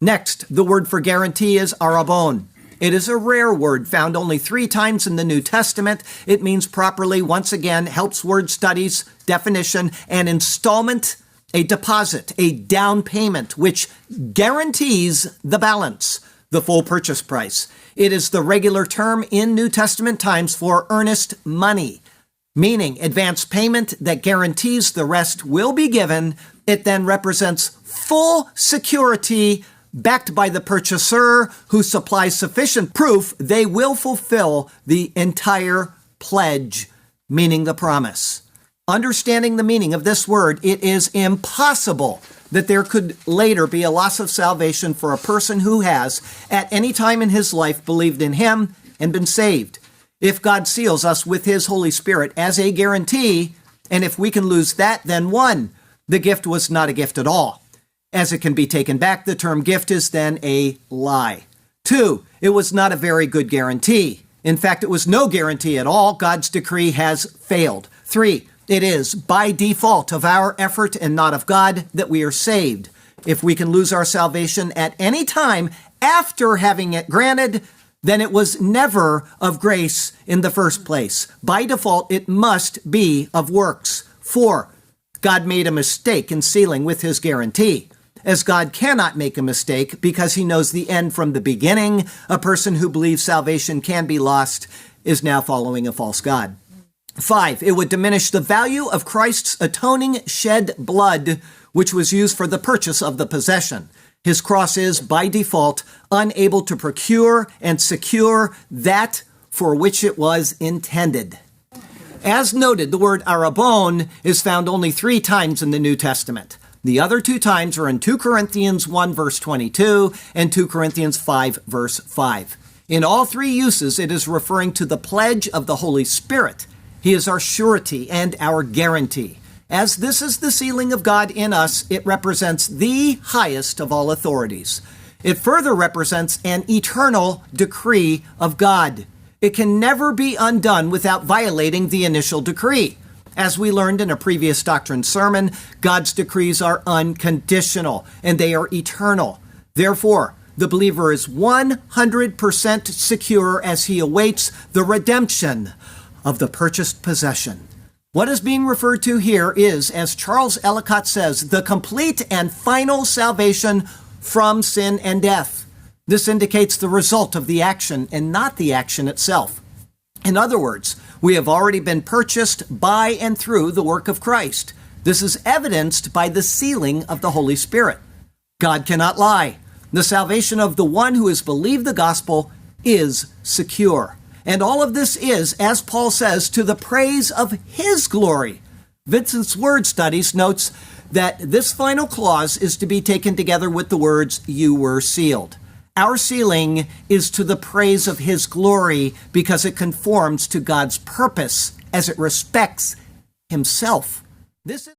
Next, the word for guarantee is arabon. It is a rare word found only 3 times in the New Testament. It means properly, once again, helps word studies, definition, an installment, a deposit, a down payment, which guarantees the balance, the full purchase price. It is the regular term in New Testament times for earnest money, meaning advance payment that guarantees the rest will be given. It then represents full security backed by the purchaser who supplies sufficient proof they will fulfill the entire pledge, meaning the promise. Understanding the meaning of this word, it is impossible that there could later be a loss of salvation for a person who has, at any time in his life, believed in him and been saved. If God seals us with his Holy Spirit as a guarantee, and if we can lose that, then 1, the gift was not a gift at all. As it can be taken back, the term gift is then a lie. 2, it was not a very good guarantee. In fact, it was no guarantee at all. God's decree has failed. 3, it is by default of our effort and not of God that we are saved. If we can lose our salvation at any time after having it granted, then it was never of grace in the first place. By default, it must be of works. 4, God made a mistake in sealing with his guarantee. As God cannot make a mistake because he knows the end from the beginning, a person who believes salvation can be lost is now following a false god. 5, it would diminish the value of Christ's atoning shed blood, which was used for the purchase of the possession. His cross is, by default, unable to procure and secure that for which it was intended. As noted, the word arabon is found only 3 times in the New Testament. The other 2 times are in 2 Corinthians 1, verse 22, and 2 Corinthians 5, verse 5. In all 3 uses, it is referring to the pledge of the Holy Spirit. He is our surety and our guarantee. As this is the sealing of God in us, it represents the highest of all authorities. It further represents an eternal decree of God. It can never be undone without violating the initial decree. As we learned in a previous doctrine sermon, God's decrees are unconditional and they are eternal. Therefore, the believer is 100% secure as he awaits the redemption of the purchased possession. What is being referred to here is, as Charles Ellicott says, the complete and final salvation from sin and death. This indicates the result of the action and not the action itself. In other words, we have already been purchased by and through the work of Christ. This is evidenced by the sealing of the Holy Spirit. God cannot lie. The salvation of the one who has believed the gospel is secure. And all of this is, as Paul says, to the praise of his glory. Vincent's Word Studies notes that this final clause is to be taken together with the words, "you were sealed." Our sealing is to the praise of his glory because it conforms to God's purpose as it respects himself. This is